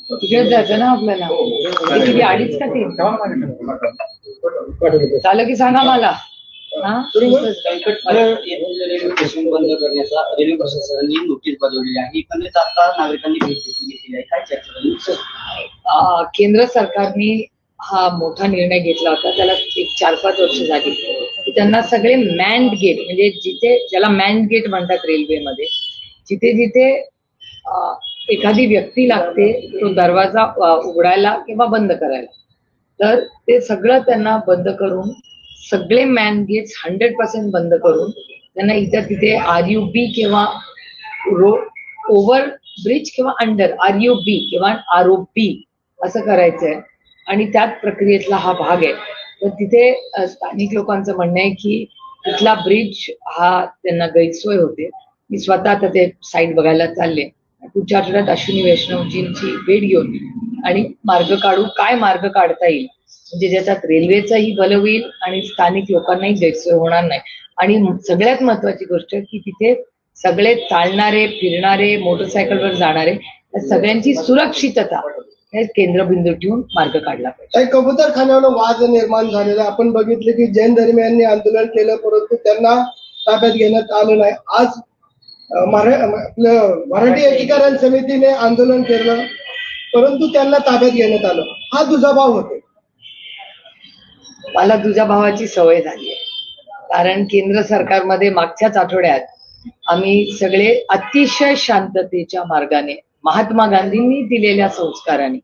तिकडेच जायचं ना आपल्याला. किती 2.5 का 3 झालं की सांगा मला. रेल्वे प्रशासनाने नोटीस बजावलेली आहे. एकंदरीत आता नागरिकांनी भेट घेतलेली आहे. काय चर्चा? केंद्र सरकारने हा मोठा निर्णय घेतला होता. त्याला 4-5 वर्ष झाली की त्यांना सगळे मॅन्ड गेट, म्हणजे जिथे ज्याला मॅन्ड गेट म्हणतात रेल्वेमध्ये, जिथे जिथे एखादी व्यक्ती लागते तो दरवाजा उघडायला किंवा बंद करायला, तर ते सगळं त्यांना बंद करून, सगळे मॅन गेट्स 100% बंद करून त्यांना इतर तिथे RUB किंवा ओव्हर ब्रिज किंवा अंडर RUB किंवा ROP असं करायचंय. आणि त्याच प्रक्रियेतला हा भाग आहे. तर तिथे स्थानिक लोकांचं म्हणणं आहे की तिथला ब्रिज हा त्यांना गैरसोय होते. मी स्वतः आता ते साईट बघायला चालले. पुढच्या आठवड्यात अश्विनी वैष्णवजींची भेट घेऊन आणि मार्ग काढू, काय मार्ग काढता येईल म्हणजे ज्याच्यात रेल्वेचाही भलं होईल आणि स्थानिक लोकांनाही गैरसोय होणार नाही. आणि सगळ्यात महत्वाची गोष्ट की तिथे सगळे चालणारे, फिरणारे, मोटरसायकलवर जाणारे सगळ्यांची सुरक्षितता हे केंद्रबिंदू ठेवून मार्ग काढला पाहिजे. कबूतरखान्यावर वाद निर्माण झालेला आपण बघितले की जैन धर्मियांनी आंदोलन केलं, परंतु त्यांना ताब्यात घेण्यात आलं नाही. आज मराठी एकीकरण समितीने आंदोलन केलं, परंतु त्यांना ताब्यात घेण्यात आलं. हा दुजाभाव होते. मला दुजाभावाची सवय झाली आहे. कारण केंद्र सरकारमध्ये मागच्याच आठवड्यात आम्ही सगळे अतिशय शांततेच्या मार्गाने, महात्मा गांधींनी दिलेल्या संस्काराने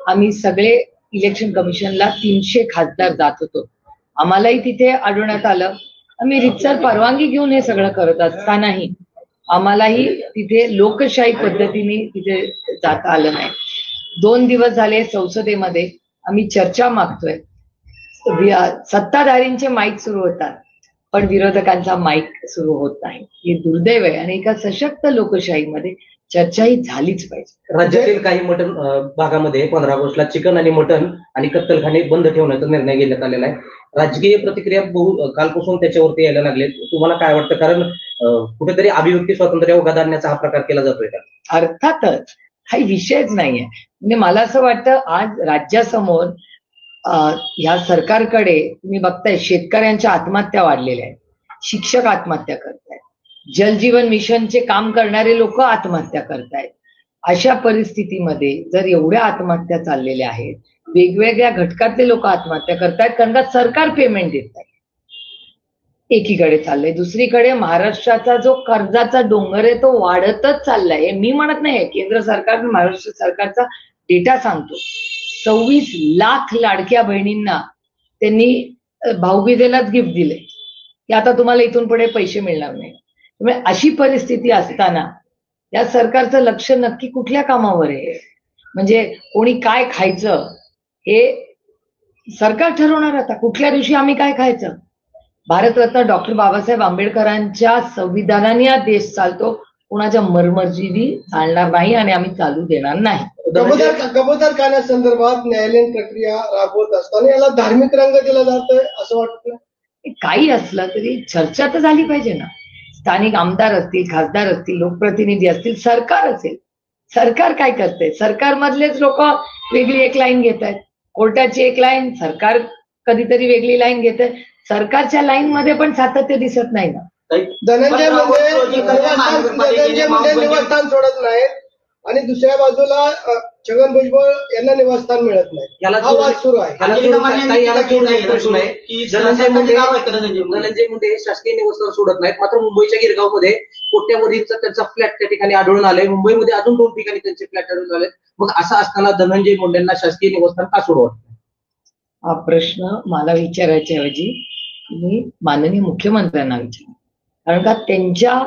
आम्ही सगळे इलेक्शन कमिशनला 300 खासदार जात होतो. आम्हालाही तिथे आढळण्यात आलं. आम्ही रितसर परवानगी घेऊन हे सगळं करत असतानाही आम्हालाही तिथे लोकशाही पद्धतीने तिथे जाता आलं नाही. 2 दिवस झाले संसदेमध्ये आम्ही चर्चा मागतोय. सत्ताधारींचे माईक सुरू होतात पण विरोधकांचा माईक सुरू होत नाही. हे दुर्दैव आहे. आणि एका सशक्त लोकशाहीमध्ये चर्चा ही झालीच पाहिजे. राज्यातील काही मटण भागामध्ये 15 ऑगस्टला चिकन आणि मटण आणि कत्तलखाने बंद ठेवण्याचा निर्णय घेण्यात आलेला आहे. राजकीय प्रतिक्रिया कालपासून त्याच्यावरती यायला लागले. तुम्हाला काय वाटतं? कारण कुठेतरी अभिव्यक्ती स्वातंत्र्य उगाद आणण्याचा हा प्रकार केला जातोय का? अर्थातच काही विषयच नाहीये. म्हणजे मला असं वाटतं आज राज्यासमोर ह्या सरकारकडे तुम्ही बघताय शेतकऱ्यांच्या आत्महत्या वाढलेल्या आहेत, शिक्षक आत्महत्या करतायत, जलजीवन मिशनचे काम करणारे लोक आत्महत्या करतायत. अशा परिस्थितीमध्ये जर एवढ्या आत्महत्या चाललेल्या आहेत, वेगवेगळ्या घटकातले लोक आत्महत्या करतायत कारण का सरकार पेमेंट देत आहे. एकीकडे चाललंय, दुसरीकडे महाराष्ट्राचा जो कर्जाचा डोंगर आहे तो वाढतच चाललाय. हे मी म्हणत नाही, केंद्र सरकार महाराष्ट्र सरकारचा डेटा सांगतो. 26 लाख लाडक्या बहिणींना त्यांनी भाऊबीजेलाच गिफ्ट दिले की आता तुम्हाला इथून पुढे पैसे मिळणार नाही. त्यामुळे अशी परिस्थिती असताना या सरकारचं लक्ष नक्की कुठल्या कामावर आहे? म्हणजे कोणी काय खायचं हे सरकार ठरवणार. आता कुठल्या दिवशी आम्ही काय खायचं? भारतरत्न डॉक्टर बाबासाहेब आंबेडकरांच्या संविधानाने हा देश चालतो. कोणाच्या मर्मर्जीने चालणार नाही आणि आम्ही चालू देणार नाही. कबूतरखान्यासंदर्भात न्यायालयीन प्रक्रिया राबवत असताना याला धार्मिक रंग दिला जातोय असं वाटतं. काही असलं तरी चर्चा तर झाली पाहिजे ना. स्थानिक आमदार असतील, खासदार असतील, लोकप्रतिनिधी असतील, सरकार असेल. सरकार काय करते? सरकारमधलेच लोक वेगळी एक लाईन घेत आहेत. कोर्टाची एक लाईन, सरकार कधीतरी वेगळी लाईन घेत आहे. सरकारच्या लाईन मध्ये पण सातत्य दिसत नाही ना. धनंजय मुंडे निवासस्थान सोडत नाहीत आणि दुसऱ्या बाजूला छगन भुजबळ यांना निवासस्थान मिळत नाही. हा वाद सुरू आहे. धनंजय मुंडे शासकीय निवासस्थान सोडत नाहीत, मात्र मुंबईच्या गिरगावमध्ये कोट्यावधींचा त्यांचा फ्लॅट त्या ठिकाणी आढळून आलाय. मुंबईमध्ये अजून 2 ठिकाणी त्यांचे फ्लॅट आढळून आले. मग असं असताना धनंजय मुंडेंना शासकीय निवासस्थान का सोडवत? हा प्रश्न मला विचारायच्या ऐवजी मी माननीय मुख्यमंत्र्यांना विचार, कारण का त्यांच्या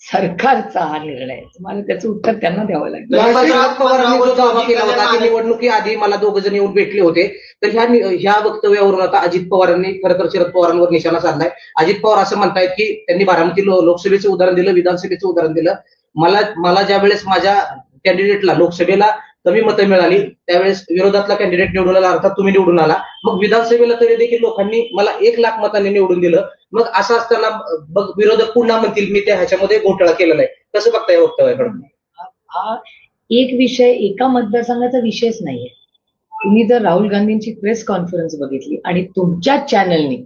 सरकारचा हा निर्णय. मला त्याचं उत्तर त्यांना द्यावं लागेल. शरद पवारांनी जो दावा केला होता की निवडणुकीआधी मला 2 जण येऊन भेटले होते, तर ह्या वक्तव्यावरून आता अजित पवारांनी खरं तर शरद पवारांवर निशाणा साधलाय. अजित पवार असं म्हणतायत की त्यांनी बारामती लोकसभेचं उदाहरण दिलं, विधानसभेचं उदाहरण दिलं. मला ज्या वेळेस माझ्या कॅन्डिडेटला लोकसभेला कमी मतं मिळाली त्यावेळेस विरोधातला कॅन्डिडेट निवडून आला, अर्थात तुम्ही निवडून आला. मग विधानसभेला तरी देखील लोकांनी मला 1 लाख मतांनी निवडून दिलं. मग असं असताना विरोधक पुन्हा म्हणतील मी त्या ह्याच्यामध्ये घोटाळा केलेला आहे. कसं बघताय वक्तव्याकडे? हा एक विषय एका मतदारसंघाचा विषयच नाहीये. तुम्ही जर राहुल गांधींची प्रेस कॉन्फरन्स बघितली आणि तुमच्याच चॅनलनी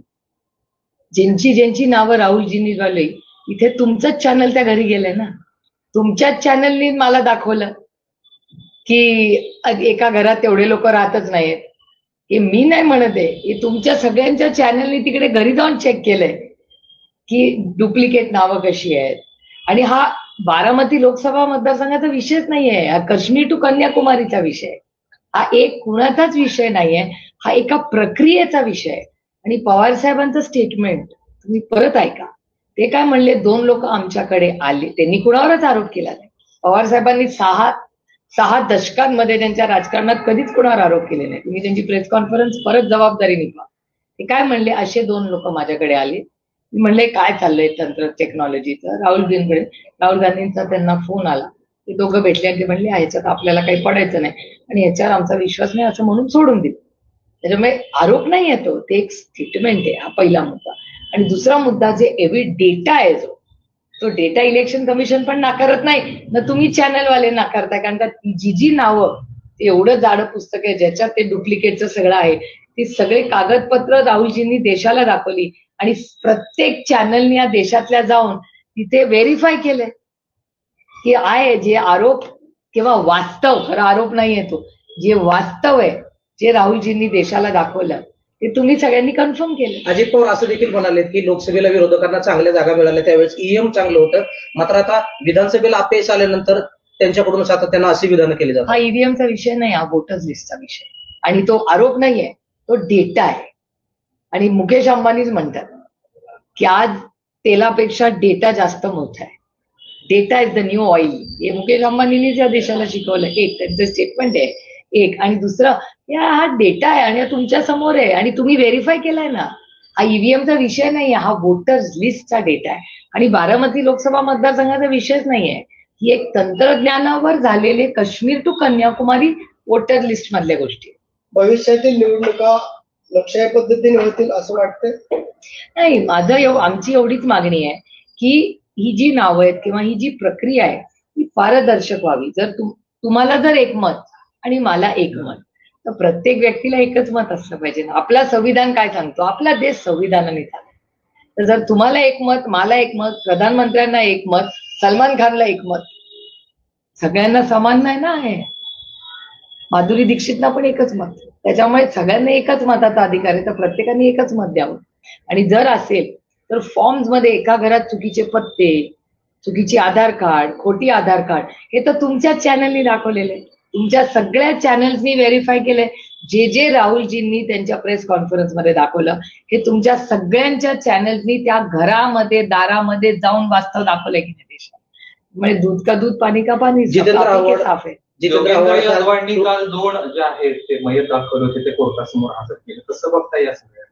ज्यांची नावं राहुलजींनी झाली, इथे तुमचंच चॅनल त्या घरी गेलंय ना. तुमच्याच चॅनलनी मला दाखवलं की एका घरात तेवढे लोक राहतच नाहीत. हे मी नाही म्हणत आहे, हे तुमच्या सगळ्यांच्या चॅनलनी तिकडे घरी जाऊन चेक केलंय की डुप्लिकेट नावं कशी आहेत. आणि हा बारामती लोकसभा मतदारसंघाचा विषयच नाहीये, हा काश्मीर टू कन्याकुमारीचा विषय. हा एक कुणाचाच विषय नाहीये, हा एका प्रक्रियेचा विषय आहे. आणि पवार साहेबांचं स्टेटमेंट तुम्ही परत ऐका. ते काय म्हणले, 2 लोक आमच्याकडे आले, त्यांनी कुणावरच आरोप केला नाही. पवार साहेबांनी 6 दशकांमध्ये त्यांच्या राजकारणात कधीच कुणावर आरोप केले नाही. तुम्ही त्यांची प्रेस कॉन्फरन्स परत जबाबदारी निभा. ते काय म्हणले, असे 2 लोक माझ्याकडे आले. मी म्हणले काय चाललंय तंत्र टेक्नॉलॉजीचं. राहुल गांधींचा त्यांना फोन आला. ते दोघं भेटले आणि ते म्हणले ह्याच्यात आपल्याला काही पडायचं नाही आणि ह्याच्यावर आमचा विश्वास नाही असं म्हणून सोडून दिलं. त्याच्यामुळे आरोप नाही येतो, ते एक स्टेटमेंट आहे. हा पहिला मुद्दा. आणि दुसरा मुद्दा, जे डेटा आहे तो डेटा इलेक्शन कमिशन पण नाकारत नाही ना, तुम्ही चॅनलवाले नाकारताय. कारण का जी नावं, एवढं जाडं पुस्तक आहे ज्याच्यात ते डुप्लिकेटचं सगळं आहे, ती सगळे कागदपत्र राहुलजींनी देशाला दाखवली आणि प्रत्येक चॅनलनी या देशातल्या जाऊन तिथे व्हेरीफाय केलंय की आहे जे आरोप किंवा वास्तव, खरा आरोप नाही येतो, जे वास्तव आहे जे राहुलजींनी देशाला दाखवलं ते तुम्ही सगळ्यांनी कन्फर्म केलं. अजित पवार असं देखील म्हणाले की लोकसभेला विरोधकांना चांगल्या जागा मिळाल्या, त्यावेळेस ईएम चांगलं होतं, मात्र आता विधानसभेला अपयश आल्यानंतर त्यांच्याकडून सातत्यानं अशी विधानं केली जातात. हा ईव्हीएमचा विषय नाही, हा वोटर्स लिस्टचा विषय. आणि तो आरोप नाहीये, तो डेटा आहे. आणि मुकेश अंबानीच म्हणतात की आज तेलापेक्षा डेटा जास्त मोठा आहे. Data is the new oil. हे मुकेश अंबानींनीच या देशाला शिकवलं. एक त्यांचं स्टेटमेंट आहे एक, आणि दुसरं हा डेटा आहे आणि तुमच्या समोर आहे आणि तुम्ही व्हेरीफाय केलाय ना. हा ईव्हीएमचा विषय नाहीये, हा वोटर्स लिस्टचा डेटा आहे. आणि बारामती लोकसभा मतदारसंघाचा विषयच नाहीये, ही एक तंत्रज्ञानावर झालेले Kashmir to Kanyakumari voter list मधल्या गोष्टी. भविष्यातील निवडणुका लोकशाही पद्धतीने होतील असं वाटतं? नाही, आमची एवढीच मागणी आहे की ही जी नावं आहेत किंवा ही जी प्रक्रिया आहे ही पारदर्शक व्हावी. जर तुम्हाला जर एक मत आणि मला एक मत, तर प्रत्येक व्यक्तीला एकच मत असलं पाहिजे ना. आपला संविधान काय सांगतो, आपला देश संविधानाने चालतो. तर जर तुम्हाला एक मत, मला एक मत, प्रधानमंत्र्यांना एक मत, सलमान खानला एक मत, सगळ्यांना समान नाही ना आहे. माधुरी दीक्षितला पण एकच मत. त्याच्यामुळे सगळ्यांना एकच मताचा अधिकार आहे, तर प्रत्येकाने एकच मत द्यावं. आणि जर असेल तर फॉर्म्स मध्ये एका घरात चुकीचे पत्ते, चुकीची आधार कार्ड, खोटी आधार कार्ड, हे तर तुमच्याच चॅनलनी दाखवलेले, तुमच्या सगळ्या चॅनल्सनी व्हेरीफाय केलंय. जे राहुलजींनी त्यांच्या प्रेस कॉन्फरन्स मध्ये दाखवलं हे तुमच्या सगळ्यांच्या चॅनल्सनी त्या घरामध्ये दारामध्ये जाऊन वास्तव दाखवलंय की नाही देशात. म्हणजे दूध का दूध, पाणी का पाणी, साफ आहे. योगेंद्र अडवाणी काल 2 जे आहेत ते मयत दाखवले होते, ते कोर्टासमोर हजर केले. कसं बघता या सगळ्या?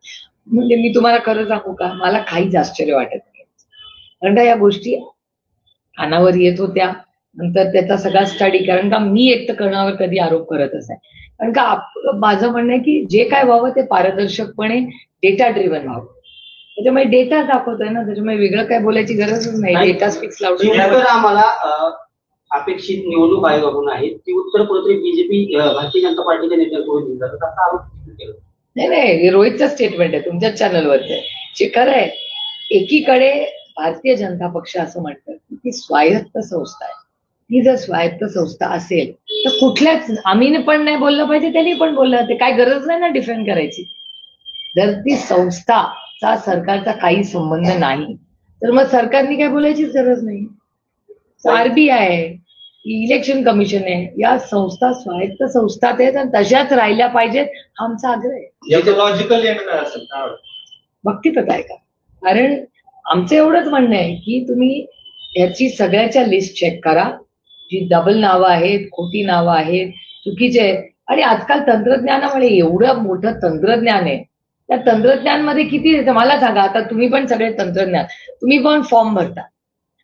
म्हणजे मी तुम्हाला खरं सांगू का, मला काहीच आश्चर्य वाटत नाही. कारण का या गोष्टी कानावर येत होत्या, नंतर त्याचा सगळा स्टडी, कारण का मी एकटं करण्यावर कधी आरोप करतच नाही. कारण का माझं म्हणणं आहे की जे काय व्हावं ते पारदर्शकपणे डेटा ड्रिव्हन व्हावं. त्याच्यामुळे डेटा दाखवतोय ना, त्याच्यामुळे वेगळं काय बोलायची गरजच नाही. Data speaks loud. आम्हाला अपेक्षित निवडणूक आयोगाकडून आहेत की उत्तर पूर्व बीजेपी भारतीय जनता पार्टीच्या नेत्यांकडून दिला जातात असा आरोप केला. नाही, हे रोहितचं स्टेटमेंट आहे, तुमच्याच चॅनलवरचं आहे. जे खरं आहे, एकीकडे भारतीय जनता पक्ष असं म्हणतात की ती स्वायत्त संस्था आहे. ती जर स्वायत्त संस्था असेल तर कुठल्याच, आम्ही पण नाही बोललं पाहिजे, त्यांनी पण बोललं ते काय गरज नाही ना डिफेंड करायची. जर ती संस्थाचा सरकारचा काही संबंध नाही तर मग सरकारने काय बोलायचीच गरज नाही. आरबीआय, इलेक्शन कमिशन आहे, या संस्था स्वायत्त संस्था आहेत आणि तशाच राहिल्या पाहिजेत हा आमचा आग्रह आहे. लॉजिकल असेल भक्तीपत आहे का? कारण आमचं एवढंच म्हणणं आहे की तुम्ही याची सगळ्याच्या लिस्ट चेक करा. जी डबल नावं आहेत, खोटी नावं आहेत, चुकीचे आहेत. आणि आजकाल तंत्रज्ञानामुळे एवढं मोठं तंत्रज्ञान आहे, त्या तंत्रज्ञानमध्ये किती मला सांगा. आता तुम्ही पण सगळे तंत्रज्ञान, तुम्ही पण फॉर्म भरता.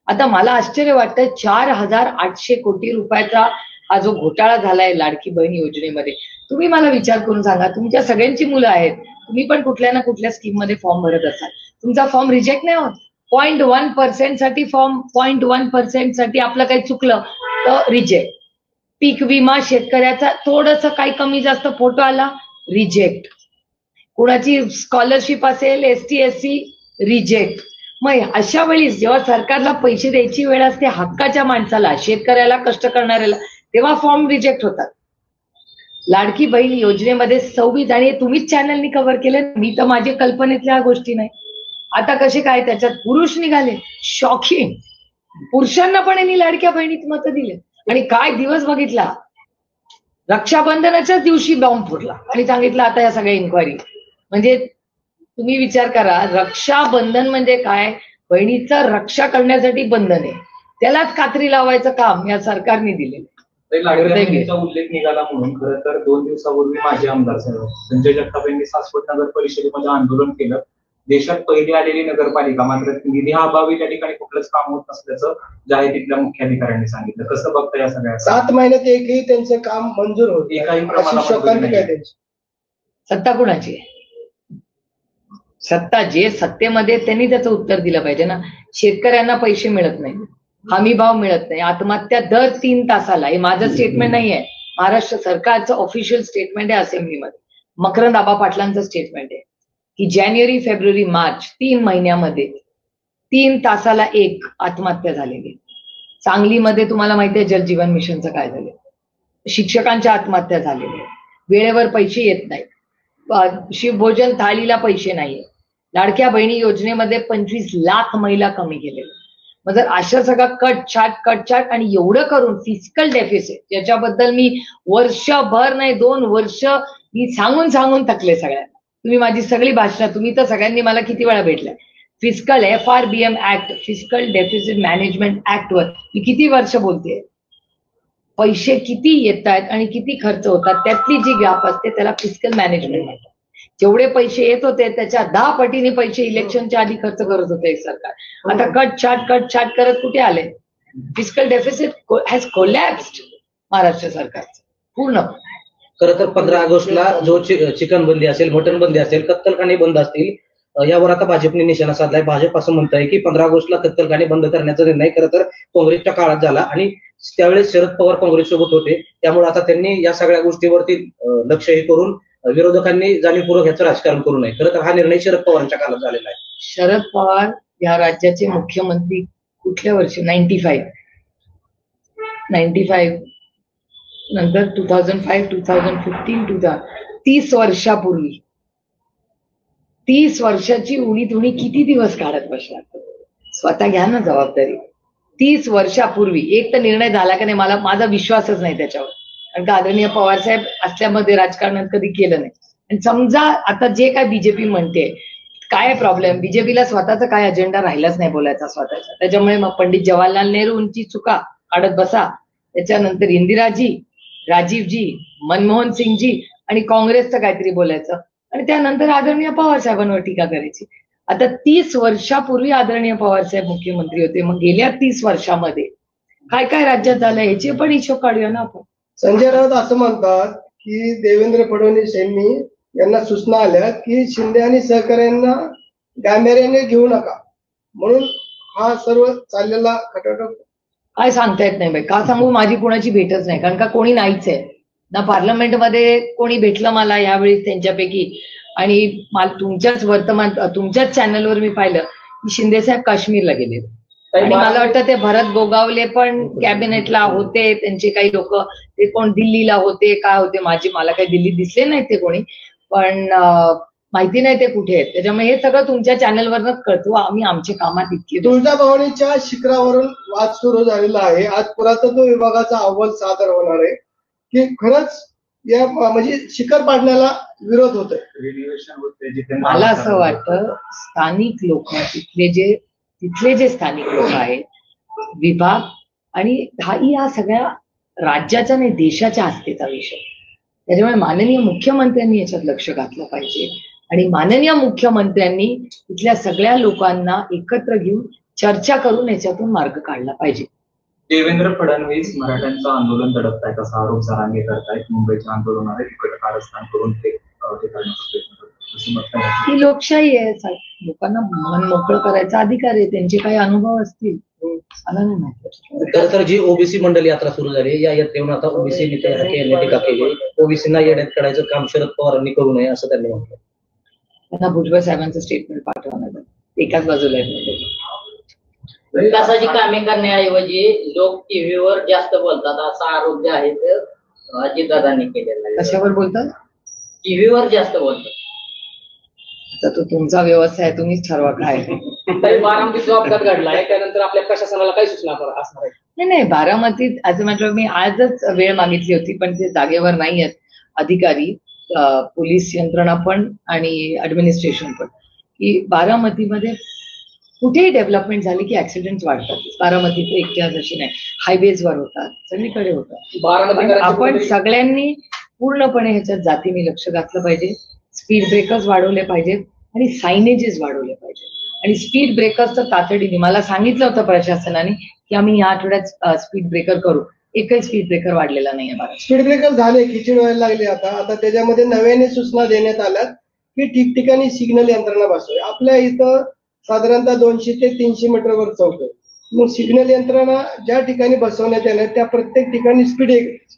आता मला आश्चर्य वाटतं 4,800 कोटी रुपयाचा हा जो घोटाळा झालाय लाडकी बहीण योजनेमध्ये, तुम्ही मला विचार करून सांगा, तुमच्या सगळ्यांची मुलं आहेत, तुम्ही पण कुठल्या ना कुठल्या स्कीम मध्ये फॉर्म भरत असाल, तुमचा फॉर्म रिजेक्ट नाही होत. 0.1% साठी फॉर्म, 0.1% साठी आपलं काही चुकलं तर रिजेक्ट. पीक विमा शेतकऱ्याचा थोडस काही कमी जास्त फोटो आला, रिजेक्ट. कुणाची स्कॉलरशिप असेल, ST SC, रिजेक्ट. मग अशा वेळी जेव्हा सरकारला पैसे द्यायची वेळ असते हक्काच्या माणसाला, शेतकऱ्याला, कष्ट करणाऱ्याला, तेव्हा फॉर्म रिजेक्ट होतात. लाडकी बहीण योजनेमध्ये 26, आणि तुम्हीच चॅनलनी कव्हर केलं, मी तर माझ्या कल्पनेतल्या गोष्टी नाही. आता कसे काय त्याच्यात पुरुष निघाले, शॉकिंग. पुरुषांना पण यांनी लाडक्या बहिणीत मतं दिले. आणि काय दिवस बघितला, रक्षाबंधनाच्याच दिवशी बॉम्ब फुटला आणि सांगितलं आता या सगळ्या इन्क्वायरी. म्हणजे तुम्ही विचार करा, रक्षाबंधन म्हणजे काय, बहिणीचं रक्षा करण्यासाठी बंधन आहे, त्यालाच कात्री लावायचं काम या सरकारने दिले. लाडक्या बहिणीचा उल्लेख निघाला म्हणून खरं तर 2 दिवसापूर्वी माझे आमदार साहेब संजय जगताप यांनी सासवड नगर परिषदेमध्ये आंदोलन केलं. देशात पहिली आलेली नगरपालिका, मात्र निधी अभावी त्या ठिकाणी कुठलंच काम होत नसल्याचं जाहीर तिथल्या मुख्याधिकाऱ्यांनी सांगितलं. कसं बघता या सगळ्या 7 महिन्यात एकही त्यांचं काम मंजूर होत एकाही अशी प्रमाणात शोकांतिका आहे त्यांची. सत्ता कुणाची आहे? सत्ता जे सत्तेमध्ये त्यांनी त्याचं उत्तर दिलं पाहिजे ना. शेतकऱ्यांना पैसे मिळत नाही, हमी भाव मिळत नाही, आत्महत्या दर 3 तासाला. हे माझं स्टेटमेंट नाही आहे, महाराष्ट्र सरकारचं ऑफिशियल स्टेटमेंट आहे असेंब्लीमध्ये. मकरंद आबा पाटलांचं स्टेटमेंट आहे की जानेवारी, फेब्रुवारी, मार्च 3 महिन्यामध्ये 3 तासाला 1 आत्महत्या झालेली. सांगलीमध्ये तुम्हाला माहिती आहे जलजीवन मिशनचं काय झालं, शिक्षकांच्या आत्महत्या झालेल्या, वेळेवर पैसे येत नाही, शिवभोजन थाळीला पैसे नाहीये, लाडक्या बहिणी योजनेमध्ये 25 लाख महिला कमी गेलेल्या. मग जर अशा सगळं कटछाट आणि एवढं करून फिस्कल डेफिसिट, ज्याच्याबद्दल मी वर्षभर नाही 2 वर्ष मी सांगून थकले सगळ्यांना. तुम्ही माझी सगळी भाषणं, तुम्ही तर सगळ्यांनी मला किती वेळा भेटलाय. Fiscal FRBM act, fiscal deficit management act वर मी किती वर्ष बोलते. पैसे किती येत आहेत आणि किती खर्च होतात त्यातली जी गॅप असते त्याला फिस्कल मॅनेजमेंट म्हणतात. जेवढे पैसे येत होते त्याच्या 10 पटीने पैसे इलेक्शनच्या आधी खर्च करत होते सरकार. आता कटछाट करत कुठे आले. फिस्कल डेफिसिट हॅज कोलॅप्स्ड महाराष्ट्र सरकारचं पूर्ण. खरं तर 15 ऑगस्टला जो चिकन बंदी असेल, मटन बंदी असेल, कत्तलखाने बंद असतील, यावर आता भाजपने निशाणा साधलाय. भाजप असं म्हणतंय की 15 ऑगस्टला कत्तलखाने बंद करण्याचा निर्णय खरं तर काँग्रेसच्या काळात झाला आणि त्यावेळेस शरद पवार काँग्रेस सोबत होते. त्यामुळे आता त्यांनी या सगळ्या गोष्टीवरती लक्ष हे करून विरोधकांनी जाणीवपूर्वक ह्याचं राजकारण करू नये. खरं तर हा निर्णय शरद पवारांच्या काळात झालेला आहे. शरद पवार या राज्याचे मुख्यमंत्री कुठल्या वर्षी 95 नंतर 2005, 2015, 30 वर्षापूर्वी, 30 वर्षाची उणी किती दिवस काढत बसला. स्वतः घ्या ना जबाबदारी. 30 वर्षापूर्वी एक तर निर्णय झाला का नाही, मला माझा विश्वासच नाही त्याच्यावर. कारण का आदरणीय पवार साहेब असल्यामध्ये राजकारणात कधी केलं नाही. आणि समजा आता जे काय बीजेपी म्हणते, काय प्रॉब्लेम, बीजेपीला स्वतःचा काय अजेंडा राहिलाच नाही बोलायचा स्वतःचा. त्याच्यामुळे मग पंडित जवाहरलाल नेहरूंची चुका काढत बसा, त्याच्यानंतर इंदिराजी, राजीवजी, मनमोहन सिंगजी आणि काँग्रेसचं काहीतरी बोलायचं, आणि त्यानंतर आदरणीय पवार साहेबांवर टीका करायची. आता 30 वर्षापूर्वी आदरणीय पवार साहेब मुख्यमंत्री होते. मग गेल्या 30 वर्षामध्ये काय काय राज्यात झालं ह्याचे पण हिशोब काढूया ना आपण. संजय राऊत असं म्हणतात की देवेंद्र फडणवीस यांना सूचना आल्या की शिंदे आणि सहकाऱ्यांना गांभीर्याने घेऊ नका, म्हणून हा सर्व चाललेला खटाटोप. काय सांगता येत नाही बाई, का सांगू, माझी कोणाची भेटच नाही. कारण का कोणी नाहीच आहे ना, पार्लमेंटमध्ये कोणी भेटलं मला यावेळी त्यांच्यापैकी. आणि मला तुमच्याच चॅनलवर मी पाहिलं की शिंदे साहेब काश्मीरला गेले, आणि मला वाटतं ते भरत गोगावले पण कॅबिनेटला होते, त्यांचे काही लोक, ते कोण दिल्लीला होते, काय होते, मला काही दिल्लीत दिसले नाही ते कोणी, पण माहिती नाही ते कुठे आहेत. त्याच्यामुळे हे सगळं तुमच्या चॅनलवरच कळतो. आम्ही आमच्या कामात इतके. तुळजाभवानीच्या शिखरावरून वाद सुरू झालेला आहे. आज पुरातत्व विभागाचा अहवाल सादर होणार आहे की खरंच या म्हणजे शिखर पाडण्याला विरोध होतोय. मला असं वाटतं स्थानिक लोक, तिथले जे स्थानिक लोक आहेत, विभाग, आणि हाही या सगळ्या राज्याच्या नाही देशाच्या आस्थेचा विषय. त्याच्यामुळे माननीय मुख्यमंत्र्यांनी याच्यात लक्ष घातलं पाहिजे, आणि माननीय मुख्यमंत्र्यांनी इथल्या सगळ्या लोकांना एकत्र घेऊन चर्चा करून याच्यातून मार्ग काढला पाहिजे. देवेंद्र फडणवीस मराठ्यांचं आंदोलन दडपतायत असा आरोप जरांगे करतायत. मुंबईच्या आंदोलनाला तिकट कारस्थान करून ते ही लोकशाही आहे, लोकांना मन मोकळं करायचा अधिकार आहे, त्यांचे काही अनुभव असतील मला नाही माहिती. खरं तर जी ओबीसी मंडल यात्रा सुरू झाली, या यात्रेवर आता ओबीसी नेते यांनी टीका केली. ओबीसींना येण्यात काढायचं काम शरद पवारांनी करू नये असं त्यांनी म्हटलं. त्यांना भुजबळ साहेबांचं स्टेटमेंट पाठवणार एकाच बाजूला आहे. विकासाची कामे करण्याऐवजी लोक टीव्हीवर जास्त बोलतात असा आरोप जे आहे ते अजितदादांनी केलेला आहे. कशावर बोलतात? टीव्हीवर जास्त बोलतात. तर तो तुमचा व्यवसाय आहे, तुम्हीच ठरवा काय. बारामतीत अपघात घडलाय, त्यानंतर आपल्या प्रशासनाला काय सूचना असणार आहे? नाही, बारामतीत as a matter of me आजच वेळ मागितली होती, पण ते जागेवर नाही आहेत अधिकारी, पोलीस यंत्रणा पण आणि ऍडमिनिस्ट्रेशन पण, की बारामतीमध्ये कुठेही डेव्हलपमेंट झाली की ऍक्सिडेंट वाढतात. बारामतीत एकट्याच अशी नाही, हायवेजवर होतात, सगळीकडे होतात. आपण सगळ्यांनी पूर्णपणे ह्याच्यात जातीने लक्ष घातलं पाहिजे. स्पीड ब्रेकर्स वाढवले पाहिजेत आणि सायनेजेस वाढवले पाहिजेत. आणि स्पीड ब्रेकर्स तर तातडीने मला सांगितलं होतं प्रशासनाने की आम्ही या आठवड्यात स्पीड ब्रेकर करू. एकही स्पीड ब्रेकर वाढलेला नाहीये. स्पीड ब्रेकर झाले, खिचडी व्हायला लागली. आता त्याच्यामध्ये नव्याने सूचना देण्यात आल्यात की ठिकठिकाणी सिग्नल यंत्रणा बसवावी. आपल्या इथं साधारणतः 200 ते 300 मीटरवर चौक आहे. मग सिग्नल यंत्रणा ज्या ठिकाणी बसवण्यात येणार त्या प्रत्येक ठिकाणी स्पीड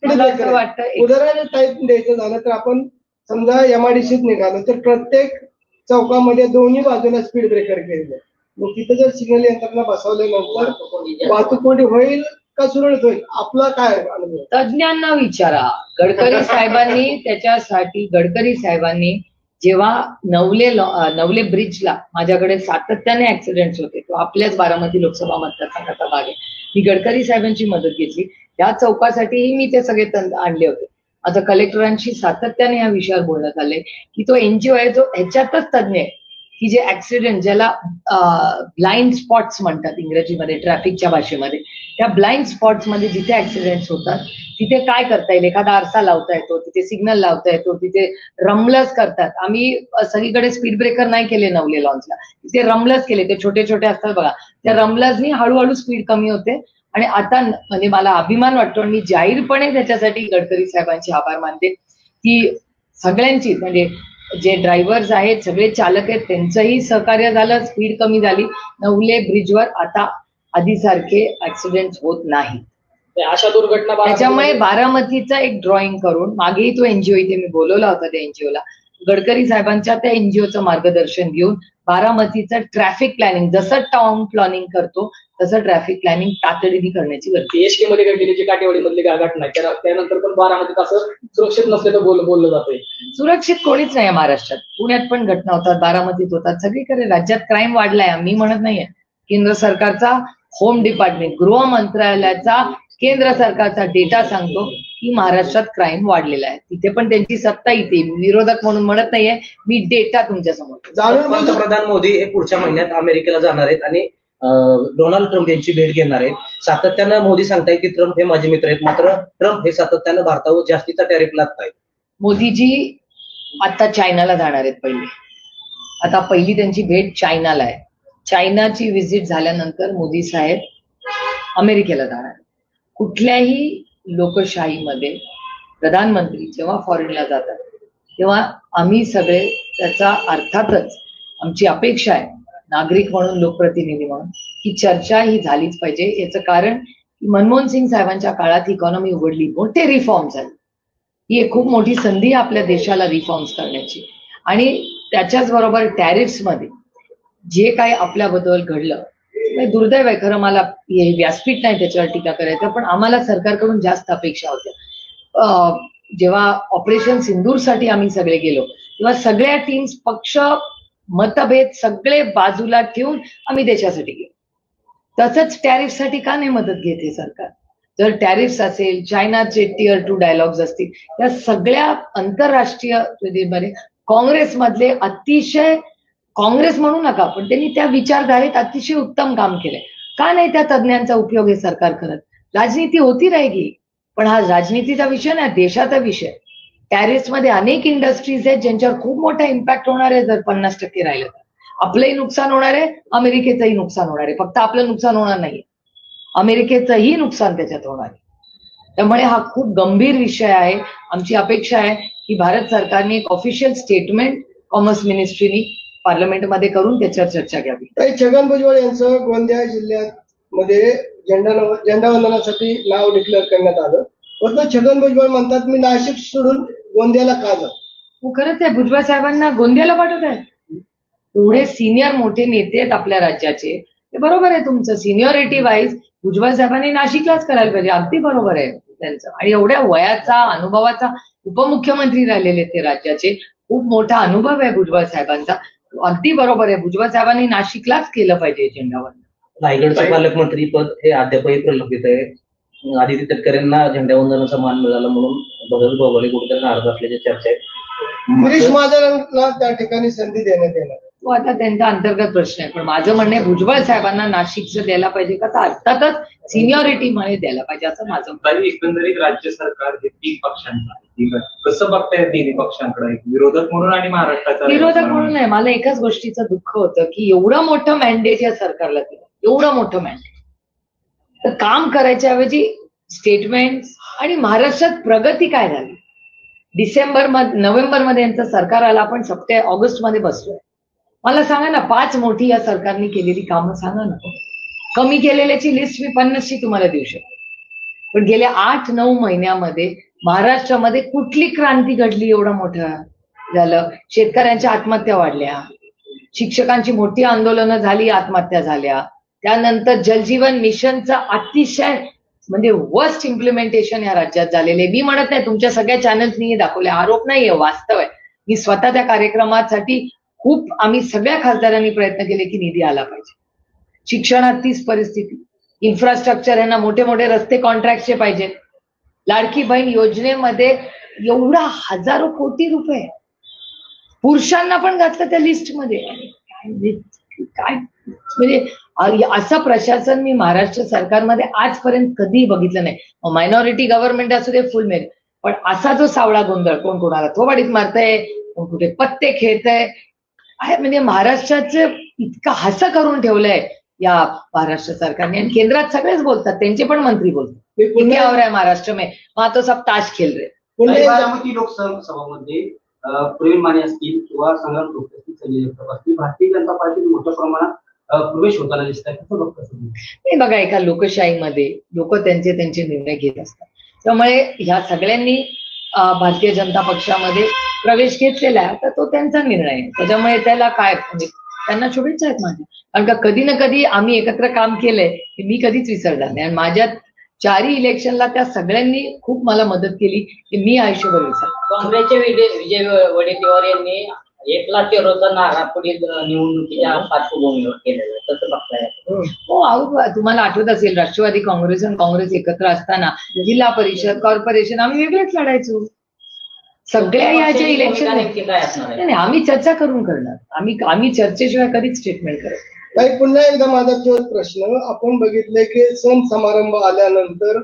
ब्रेकर वाटतं. उदाहरण टाईप द्यायचं झालं तर आपण समजा एमआयडीसीत निघालो तर प्रत्येक चौकामध्ये दोन्ही बाजूला स्पीड ब्रेकर केले. मग तिथे जर सिग्नल यंत्रणा बसवल्यानंतर वाहतूक कोंडी होईल का सुरळीत होईल? आपला काय अनुभव? तज्ञांना विचारा. गडकरी साहेबांनी जेव्हा नवले ब्रिजला माझ्याकडे सातत्याने ऍक्सिडेंट्स होते, तो आपल्याच बारामती लोकसभा मतदारसंघाचा भाग आहे, मी गडकरी साहेबांची मदत घेतली. त्या चौकासाठीही मी ते सगळे आणले होते. आता कलेक्टरांशी सातत्याने या विषयावर बोलण्यात आले की तो एनजीओ आहे जो ह्याच्यातच तज्ञ आहे की जे ऍक्सिडेंट ज्याला ब्लाइंड स्पॉट्स म्हणतात इंग्रजीमध्ये, ट्रॅफिकच्या भाषेमध्ये, त्या ब्लाइंड स्पॉट्स मध्ये जिथे ऍक्सिडेंट्स होतात तिथे काय करता येईल? एखादा आरसा लावता येतो, तिथे सिग्नल लावता येतो, तिथे रमलस करतात. आम्ही सगळीकडे स्पीड ब्रेकर नाही केले नवले लॉन्चला, तिथे रमलस केले. ते छोटे छोटे असतात बघा, त्या रमलसनी हळूहळू स्पीड कमी होते. आणि आता म्हणजे मला अभिमान वाटतो आणि मी जाहीरपणे त्याच्यासाठी गडकरी साहेबांचे आभार मानते की सगळ्यांची, म्हणजे जे ड्रायव्हर्स आहेत, सगळे चालक आहेत, त्यांचंही सहकार्य झालं, स्पीड कमी झाली. नवले ब्रिजवर आता आधीसारखे ऍक्सिडेंट होत नाही. अशा दुर्घटना त्याच्यामुळे बारामतीचा एक ड्रॉइंग करून, मागेही तो एनजीओ इथे मी बोलवला होता, त्या एनजीओला गडकरी साहेबांच्या त्या एनजीओचं मार्गदर्शन घेऊन बारामतीचं ट्रॅफिक प्लॅनिंग, जसं टाउन प्लॅनिंग करतो तसं ट्रॅफिक प्लॅनिंग तातडीने करण्याची गरज. एसटी मध्ये घडलेली जी काटेवाडी मधली घटना आहे, त्यानंतर पण बारामतीत असं सुरक्षित नसल्याचं बोललं जातंय. सुरक्षित कोणीच नाही महाराष्ट्रात. पुण्यात पण घटना होतात, बारामतीत होतात, सगळीकडे. राज्यात क्राईम वाढलाय, मी म्हणत नाहीये. केंद्र सरकारचा होम डिपार्टमेंट, गृह मंत्रालयाचा केंद्र सरकारचा डेटा सांगतो की महाराष्ट्रात क्राईम वाढलेला आहे. तिथे पण त्यांची सत्ता येते, विरोधक म्हणून म्हणत नाहीये मी, डेटा तुमच्या समोर. पंतप्रधान मोदी हे पुढच्या महिन्यात अमेरिकेला जाणार आहेत आणि डोनाल्ड ट्रम्प यांची भेट घेणार आहेत. सातत्यानं मोदी सांगतायत की ट्रम्प हे माझे मित्र आहेत, मात्र ट्रम्प हे सातत्यानं भारतावर जास्तीचा टॅरिफ लादतायत. मोदीजी आता चायनाला जाणार आहेत आता पहिली त्यांची भेट चायनाला आहे. चायनाची व्हिजिट झाल्यानंतर मोदी साहेब अमेरिकेला जाणार. कुठल्याही लोकशाहीमध्ये प्रधानमंत्री जेव्हा फॉरेनला जातात तेव्हा आम्ही सगळे त्याचा, अर्थातच आमची अपेक्षा आहे नागरिक म्हणून, लोकप्रतिनिधी म्हणून, की चर्चा ही झालीच पाहिजे. याचं कारण मनमोहन सिंग साहेबांच्या काळात इकॉनॉमी उघडली, मोठे रिफॉर्म्स झाले. ही एक खूप मोठी संधी आपल्या देशाला रिफॉर्म्स करण्याची. आणि त्याच्याच बरोबर टॅरिफ्समध्ये जे काही आपल्याबद्दल घडलं, दुर्दैव आहे खरं, मला हे व्यासपीठ नाही त्याच्यावर टीका करायचं, पण आम्हाला सरकारकडून जास्त अपेक्षा होत्या. जेव्हा ऑपरेशन सिंदूरसाठी आम्ही सगळे गेलो तेव्हा सगळ्या टीम्स, पक्ष, मतभेद सगळे बाजूला ठेवून आम्ही देशासाठी गेलो. तसंच टॅरिफसाठी का नाही मदत घेत हे सरकार? जर टॅरिफ्स असेल, चायनाचे Tier 2 डायलॉग्स असतील, त्या सगळ्या आंतरराष्ट्रीय मध्ये काँग्रेसमधले अतिशय, काँग्रेस म्हणू नका पण त्यांनी त्या विचारधारेत अतिशय उत्तम काम केलंय. का नाही त्या तज्ञांचा उपयोग हे सरकार करत? राजनीती होती राहिली, पण हा राजनीतीचा विषय नाही, देशाचा विषय. टॅरिफ्समध्ये अनेक इंडस्ट्रीज आहेत ज्यांच्यावर खूप मोठा इम्पॅक्ट होणार आहे. जर 50% राहिलं तर आपलंही नुकसान होणार आहे, अमेरिकेचंही नुकसान होणार आहे. फक्त आपलं नुकसान होणार नाही, अमेरिकेचंही नुकसान त्याच्यात होणार आहे. त्यामुळे हा खूप गंभीर विषय आहे. आमची अपेक्षा आहे की भारत सरकारने एक ऑफिशियल स्टेटमेंट कॉमर्स मिनिस्ट्रीनी पार्लमेंटमध्ये करून त्याच्यावर चर्चा घ्यावी. छगन भुजबळ यांचं गोंदिया जिल्ह्यात मध्ये झेंडावंदनासाठी नाव डिक्लेअर करण्यात आलं. परंतु छगन भुजबळ म्हणतात मी नाशिक सोडून गोंदियाला का जाऊ. खरंच आहे, भुजबळ साहेबांना गोंदियाला पाठवत आहे. एवढे सिनियर मोठे नेते आहेत आपल्या राज्याचे. ते बरोबर आहे तुमचं, सिनियरिटी वाईज भुजबळ साहेबांनी नाशिकलाच करायला पाहिजे. अगदी बरोबर आहे त्यांचं. आणि एवढ्या वयाचा अनुभवाचा उपमुख्यमंत्री राहिलेले ते राज्याचे, खूप मोठा अनुभव आहे भुजबळ साहेबांचा. अगदी बरोबर आहे, भुजबळ साहेबांनी नाशिकलाच केलं पाहिजे झेंडावंदन. रायगडचं पालकमंत्री पद हे अद्यापही प्रलंबित आहे. आदित्य तटकरेंना झेंडावंदनाचा मान मिळाला म्हणून भगत गोगावले कुठेतरी नाराज असल्याची चर्चा आहे. गिरीश महाजनांना त्या ठिकाणी संधी देण्यात येणार. तो आता त्यांचा अंतर्गत प्रश्न आहे. पण माझं म्हणणं आहे भुजबळ साहेबांना नाशिकचं द्यायला पाहिजे का, तर अर्थातच सिनियरिटी मध्ये द्यायला पाहिजे असं माझं म्हणणं आहे. एकंदरीत राज्य सरकार हे 3 पक्षांचं आहे, ठीक आहे. कसं बघताय 3 पक्षांकडे, विरोधक म्हणून आणि महाराष्ट्राचा विरोधक म्हणून नाही. मला एकाच गोष्टीचं दुःख होतं की एवढं मोठं मॅन्डेट या सरकारला दिलं, एवढं मोठं मॅन्डेट, तर काम करायच्या ऐवजी स्टेटमेंट आणि महाराष्ट्रात प्रगती काय झाली. नोव्हेंबर मध्ये यांचं सरकार आलं, आपण ऑगस्ट मध्ये बसलोय. मला सांगा ना 5 मोठी या सरकारने केलेली कामं सांगा ना. कमी केलेल्याची लिस्ट मी 50ची तुम्हाला देऊ शकतो. पण गेल्या 8-9 महिन्यामध्ये महाराष्ट्रामध्ये कुठली क्रांती घडली एवढं मोठं झालं. शेतकऱ्यांच्या आत्महत्या वाढल्या, शिक्षकांची मोठी आंदोलनं झाली, आत्महत्या झाल्या. त्यानंतर जलजीवन मिशनचं अतिशय म्हणजे वर्स्ट इम्प्लिमेंटेशन या राज्यात झालेले. मी म्हणत नाही, तुमच्या सगळ्या चॅनल्सनी दाखवले, आरोप नाहीये, वास्तव आहे. मी स्वतः त्या कार्यक्रमासाठी खूप आम्ही सगळ्या खासदारांनी प्रयत्न केले की निधी आला पाहिजे. शिक्षणात तीच परिस्थिती, इन्फ्रास्ट्रक्चर, यांना मोठे मोठे रस्ते कॉन्ट्रॅक्टचे पाहिजे. लाडकी बहीण योजनेमध्ये एवढा हजारो कोटी रुपये पुरुषांना पण घातलं त्या लिस्टमध्ये. काय म्हणजे असं प्रशासन मी महाराष्ट्र सरकारमध्ये आजपर्यंत कधीही बघितलं नाही. मायनॉरिटी गव्हर्नमेंट असू दे, फुल मेरिट, पण असा जो सावळा गोंधळ, कोण कोणाला थोबाडीत मारतंय, कोण कुठे पत्ते खेळतंय, म्हणजे महाराष्ट्राचं इतकं हसं करून ठेवलंय या महाराष्ट्र सरकारने. आणि केंद्रात सगळेच बोलतात, त्यांचे पण मंत्री बोलतात इंडियावर आहे महाराष्ट्र में, मग तो सब ताश खेळ रहे. बारामती लोकसभामध्ये प्रवीण माने असतील किंवा संग्राम ठोकरे असतील, संजय जगताप असतील, भारतीय जनता पार्टी मोठ्या प्रमाणात प्रवेश होताना दिसत आहे. कसं बघता तुम्ही? नाही बघा, एका लोकशाहीमध्ये लोक त्यांचे निर्णय घेत असतात. त्यामुळे ह्या सगळ्यांनी भारतीय जनता पक्षामध्ये प्रवेश घेतलेला आहे, तर तो त्यांचा निर्णय आहे. त्याच्यामुळे त्याला काय म्हणजे त्यांना शुभेच्छा आहेत माझ्या. कारण का कधी ना कधी आम्ही एकत्र काम केलंय हे मी कधीच विसरणार नाही. आणि माझ्या 4ही इलेक्शनला त्या सगळ्यांनी खूप मला मदत केली की मी आयुष्यभर विसर. काँग्रेसचे विजय वडेट्टीवार यांनी 1 लाख युरोचा नारा पुढील निवडणुकीच्या पार्श्वभूमीवर केलेला आहे, तसं बघताय? हो, तुम्हाला आठवत असेल राष्ट्रवादी काँग्रेस आणि काँग्रेस एकत्र असताना जिल्हा परिषद, कॉर्पोरेशन आम्ही वेगळेच लढायचो. सगळ्या याच्या इलेक्शन नाही, आम्ही चर्चा करून करणार. आम्ही चर्चेशिवाय कधीच स्टेटमेंट करत. काही पुन्हा एकदा माझा तोच प्रश्न. आपण बघितले की सण समारंभ आल्यानंतर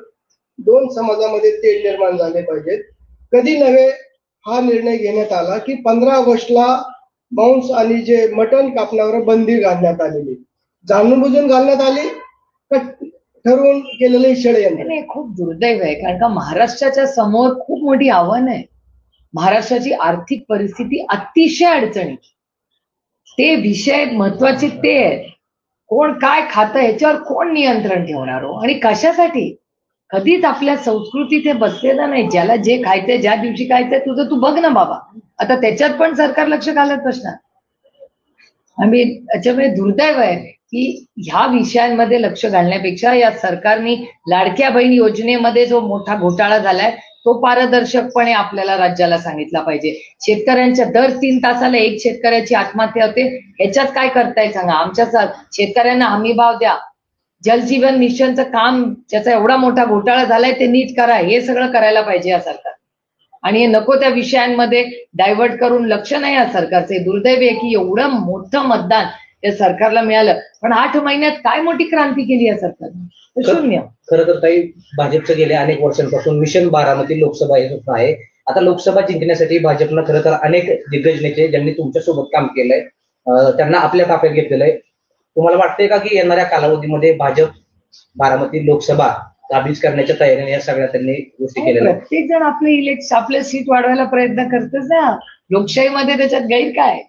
2 समाजामध्ये तेढ निर्माण झाले पाहिजेत. कधी नव्हे हा निर्णय घेण्यात आला की 15 ऑगस्टला मांस आणि जे मटण कापण्यावर बंदी घालण्यात आलेली, जाणून बुजून घालण्यात आली का ठरवून केलेले षडयंत्र? नाही, खूप दुर्दैव आहे. कारण का महाराष्ट्राच्या समोर खूप मोठी आव्हान आहे. महाराष्ट्राची आर्थिक परिस्थिती अतिशय अडचणीत, ते विषय महत्वाचे ते आहेत. कोण काय खातं ह्याच्यावर कोण नियंत्रण ठेवणार हो, आणि कशासाठी? कधीच आपल्या संस्कृतीत हे बसलेलं नाही. ज्याला जे खायचंय, ज्या दिवशी खायचंय तुझं तू बघ ना बाबा. आता त्याच्यात पण सरकार लक्ष घालत बसणार. आम्ही त्याच्यामुळे दुर्दैव आहे की ह्या विषयांमध्ये लक्ष घालण्यापेक्षा या सरकारने लाडक्या बहीण योजनेमध्ये जो मोठा घोटाळा झालाय तो पारदर्शकपणे आपल्याला राज्याला सांगितला पाहिजे. शेतकऱ्यांच्या दर 3 तासाला 1 शेतकऱ्याची आत्महत्या होते, ह्याच्यात काय करताय सांगा. आमच्या शेतकऱ्यांना हमी भाव द्या. जलजीवन मिशनचं काम ज्याचा एवढा मोठा घोटाळा झालाय ते नीट करा. हे सगळं करायला पाहिजे या सरकार. आणि हे नको त्या विषयांमध्ये डायव्हर्ट करून लक्ष नाही या सरकारचे. दुर्दैव आहे की एवढं मोठं मतदान या सरकारला मिळालं, पण 8 महिन्यात काय मोठी क्रांती केली या सरकारने? शून्य. खरं तर ताई, भाजपचं गेल्या अनेक वर्षांपासून मिशन बारामती लोकसभा हे सुद्धा आहे. आता लोकसभा जिंकण्यासाठी भाजपनं खरं तर अनेक दिग्गज नेते ज्यांनी तुमच्यासोबत काम केलंय त्यांना आपल्या ताफ्यात घेतलेलं आहे. तुम्हाला वाटतंय का की येणाऱ्या कालावधीमध्ये भाजप बारामती लोकसभा काबीज करण्याच्या तयारीने या सगळ्या त्यांनी गोष्टी केलेल्या? प्रत्येक जण आपले सीट वाढवायला प्रयत्न करतच ना. लोकशाहीमध्ये त्याच्यात गैर काय?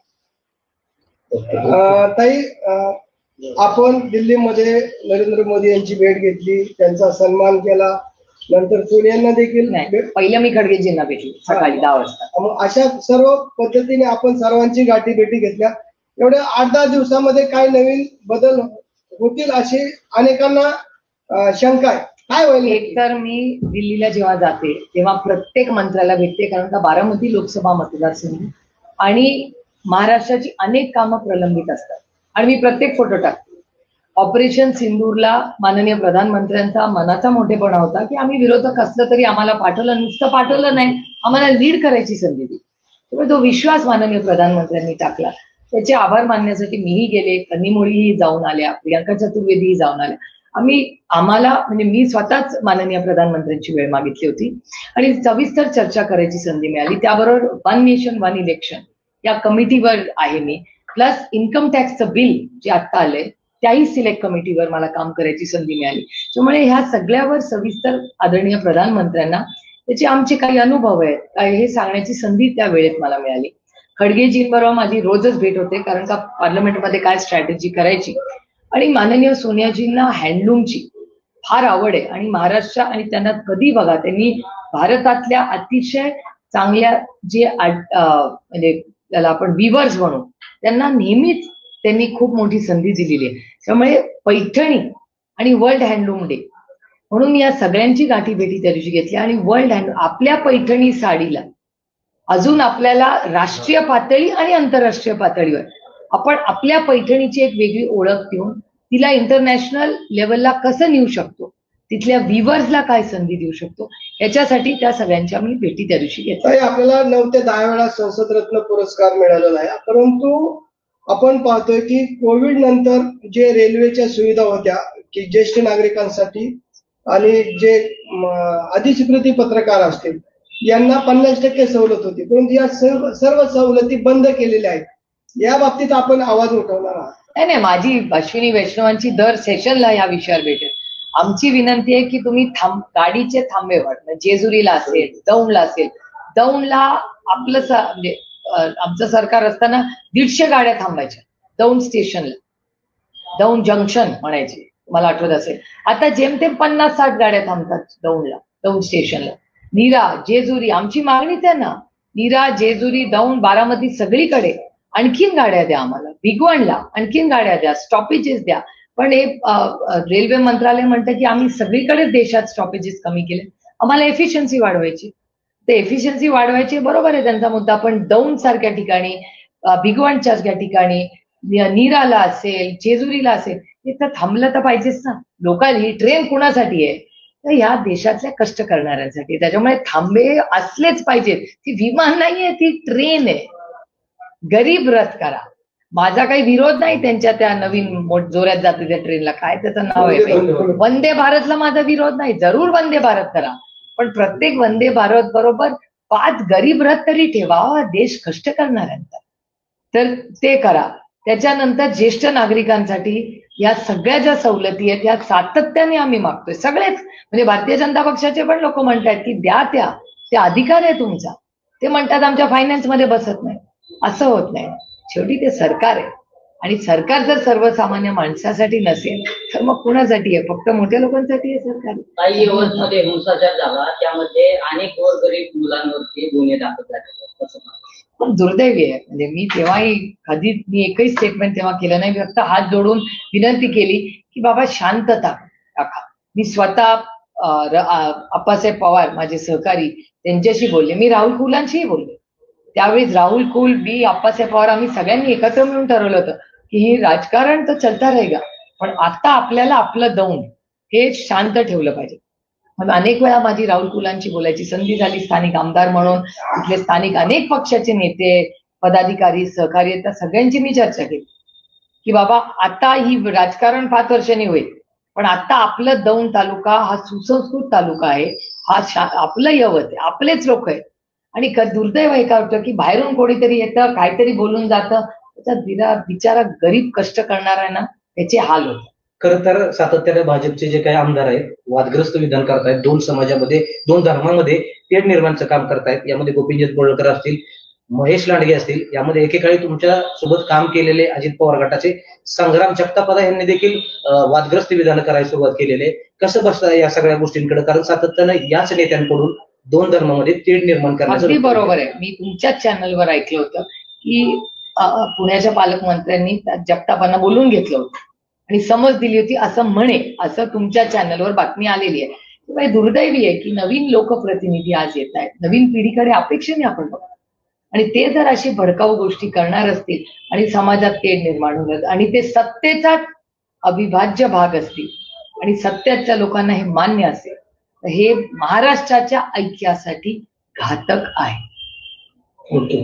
ताई, आपण दिल्लीमध्ये नरेंद्र मोदी यांची भेट घेतली, त्यांचा सन्मान केला, नंतर सोनियांना देखील नाही, पहिलं मी खडगेजींना भेटली सकाळी 10 वाजता. मग अशा सर्व पद्धतीने आपण सर्वांची गाठी भेटी घेतल्या. एवढ्या 8-10 दिवसामध्ये काय नवीन बदल होतील अशी अनेकांना शंका आहे. काय होईल? एक तर मी दिल्लीला जेव्हा जाते तेव्हा प्रत्येक मंत्र्याला भेटते, कारण का बारामती लोकसभा मतदारसंघ आणि महाराष्ट्राची अनेक कामं प्रलंबित असतात आणि मी प्रत्येक फोटो टाकते. ऑपरेशन सिंदूरला माननीय प्रधानमंत्र्यांचा मनाचा मोठेपणा होता की आम्ही विरोधक असलं तरी आम्हाला पाठवलं, नुसतं पाठवलं नाही, आम्हाला लीड करायची संधी दिली. त्यामुळे तो विश्वास माननीय प्रधानमंत्र्यांनी टाकला. त्याचे आभार मानण्यासाठी मीही गेले, कनिमोळीही जाऊन आल्या, प्रियांका चतुर्वेदीही जाऊन आल्या. आम्हाला म्हणजे मी स्वतःच माननीय प्रधानमंत्र्यांची वेळ मागितली होती आणि सविस्तर चर्चा करायची संधी मिळाली. त्याबरोबर वन नेशन वन इलेक्शन या कमिटीवर आहे मी, प्लस इन्कम टॅक्सचं बिल जे आता आलंय त्याही सिलेक्ट कमिटीवर मला काम करायची संधी मिळाली. त्यामुळे ह्या सगळ्यावर सविस्तर आदरणीय प्रधानमंत्र्यांना त्याचे आमचे काही अनुभव आहेत काय हे सांगण्याची संधी त्या वेळेत मला मिळाली. खडगेजींबरोबर माझी रोजच भेट होते, कारण का पार्लमेंटमध्ये काय स्ट्रॅटेजी करायची. आणि माननीय सोनियाजींना हँडलूमची फार आवड आहे आणि महाराष्ट्र आणि त्यांना कधी बघा त्यांनी भारतातल्या अतिशय चांगल्या जे म्हणजे त्याला आपण विवर्स म्हणू त्यांना नेहमीच त्यांनी खूप मोठी संधी दिलेली आहे. त्यामुळे पैठणी आणि वर्ल्ड हँडलूम डे म्हणून या सगळ्यांची गाठी भेटी त्या दिवशी घेतली आणि वर्ल्ड हँडलूम आपल्या पैठणी साडीला अजून आपल्याला राष्ट्रीय पातळी आणि आंतरराष्ट्रीय पातळीवर आपण आपल्या पैठणीची एक वेगळी ओळख देऊन तिला इंटरनॅशनल लेवलला कसं नेऊ शकतो, तिथल्या व्हिवर्सला काय संधी देऊ शकतो, याच्यासाठी त्या सगळ्यांच्या मी भेटी त्या दिवशी घेतल्या. आपल्याला 9 ते 10 वेळा संसद रत्न पुरस्कार मिळालेला आहे, परंतु आपण पाहतोय की कोविड नंतर जे रेल्वेच्या सुविधा होत्या की ज्येष्ठ नागरिकांसाठी आणि जे अधिस्वीकृती पत्रकार असतील यांना 50% सवलत होती, परंतु या सर्व सवलती बंद केलेल्या आहेत. या बाबतीत आपण आवाज उठवणार आहात? नाही, माझी अश्विनी वैष्णवांची दर सेशनला या विषयावर भेटेल. आमची विनंती आहे की तुम्ही गाडीचे थांबे वाढ जेजुरीला असेल, दौंडला असेल, दौंडला आपलं म्हणजे आमचं सरकार असताना 150 गाड्या थांबायच्या दौंड स्टेशनला, दौंड जंक्शन म्हणायचे, मला आठवत असेल. आता जेमतेम 50-60 गाड्या थांबतात दौंडला, दौंड स्टेशनला. नीरा, जेजुरी, आमची मागणीच आहे ना, नीरा, जेजुरी, दौंड, बारामती सगळीकडे आणखीन गाड्या द्या आम्हाला, भिगवणला आणखीन गाड्या द्या, स्टॉपेजेस द्या. पण हे रेल्वे मंत्रालय म्हणतं की आम्ही सगळीकडे देशात स्टॉपेजेस कमी केले, आम्हाला एफिशियन्सी वाढवायची. ते एफिशियन्सी वाढवायची बरोबर आहे त्यांचा मुद्दा, पण दौंड सारख्या ठिकाणी, भिगवणच्या ठिकाणी, नीराला असेल, जेजुरीला असेल, तिथं थांबलं तर पाहिजेच ना. लोकल ही ट्रेन कुणासाठी आहे? तर ह्या देशातल्या कष्ट करणाऱ्यांसाठी. त्याच्यामुळे थांबे असलेच पाहिजेत. ती विमान नाहीये, ती ट्रेन आहे. गरीब रथ करा. माझा काही विरोध नाही त्यांच्या त्या नवीन जोरात जाते त्या ट्रेनला, काय त्याचं नाव आहे, वंदे भारतला माझा विरोध नाही, जरूर वंदे भारत करा, पण प्रत्येक वंदे भारत बरोबर 5 गरीब रथ तरी ठेवा देश कष्ट करणाऱ्यांचा, तर ते करा. त्याच्यानंतर ज्येष्ठ नागरिकांसाठी या सगळ्या ज्या सवलती आहेत त्या सातत्याने आम्ही मागतोय. सगळेच म्हणजे भारतीय जनता पक्षाचे पण लोक म्हणतात की द्या, ते अधिकार आहे तुमचा. ते म्हणतात आमच्या फायनान्समध्ये बसत नाही. असं होत नाही. शेवटी ते सरकार आहे आणि सरकार जर सर्वसामान्य माणसासाठी नसेल तर मग कुणासाठी आहे? फक्त मोठ्या लोकांसाठी आहे सरकार. काही यवतमध्ये हिंसाचार झाला, त्यामध्ये अनेक गोरगरीब मुलांवरती गुन्हे दाखल झाले. पण दुर्दैवी आहे. म्हणजे मी तेव्हाही कधी मी एकही स्टेटमेंट तेव्हा केलं नाही. मी फक्त हात जोडून विनंती केली की बाबा शांतता टाका. मी स्वतः अप्पासाहेब पवार माझे सहकारी त्यांच्याशी बोलले, मी राहुल कुलांशीही बोलले. त्यावेळी राहुल कुल, मी, अप्पासाहेब पवार आम्ही सगळ्यांनी एकत्र मिळून ठरवलं होतं की हे राजकारण तर चलता रहेगा, पण आता आपल्याला आपलं दौंड हे शांत ठेवलं पाहिजे. मग अनेक वेळा माझी राहुल कुलांची बोलायची संधी झाली, स्थानिक आमदार म्हणून, तिथले स्थानिक अनेक पक्षाचे नेते, पदाधिकारी, सहकारी, त्या सगळ्यांची मी चर्चा केली की बाबा आता ही राजकारण 5 वर्षांनी होईल, पण आता आपलं दौंड तालुका हा सुसंस्कृत तालुका आहे, हा आपलं यवत आहे, आपलेच लोक आहेत. आणि दुर्दैव हे काय होतं की बाहेरून कोणीतरी येतं, काहीतरी बोलून जातं, त्याचा बिचारा गरीब कष्ट करणारा आहे ना, त्याचे हाल होतात. खरं तर सातत्याने भाजपचे जे काही आमदार आहेत वादग्रस्त विधान करतायत, 2 समाजामध्ये, 2 धर्मामध्ये तेढ निर्माणचं काम करतायत. यामध्ये गोपीचंद पडळकर असतील, महेश लांडगे असतील, यामध्ये एकेकाळी तुमच्या सोबत काम केलेले अजित पवार गटाचे संग्राम जगतापदा यांनी देखील वादग्रस्त विधान करायला सुरुवात केलेली आहे. कसं बसतं या सगळ्या गोष्टींकडे, कारण सातत्यानं याच नेत्यांकडून दोन धर्मामध्ये तेढ निर्माण करण्याचं अगदी बरोबर आहे. मी तुमच्याच चॅनलवर ऐकलं होतं की पुण्याच्या पालकमंत्र्यांनी जगतापांना बोलून घेतलं होतं आणि समज दिली होती असं म्हणे, असं तुमच्या चॅनलवर बातमी आलेली आहे. दुर्दैवी आहे की नवीन लोकप्रतिनिधी आज येत आहेत, नवीन पिढीकडे अपेक्षेने आपण बघतो आणि ते जर अशी भडकाऊ गोष्टी करणार असतील आणि समाजात तेढ निर्माण होणार आणि ते सत्तेचाच अविभाज्य भाग असतील आणि सत्याच्या लोकांना हे मान्य असेल तर हे महाराष्ट्राच्या ऐक्यासाठी घातक आहे. ओके.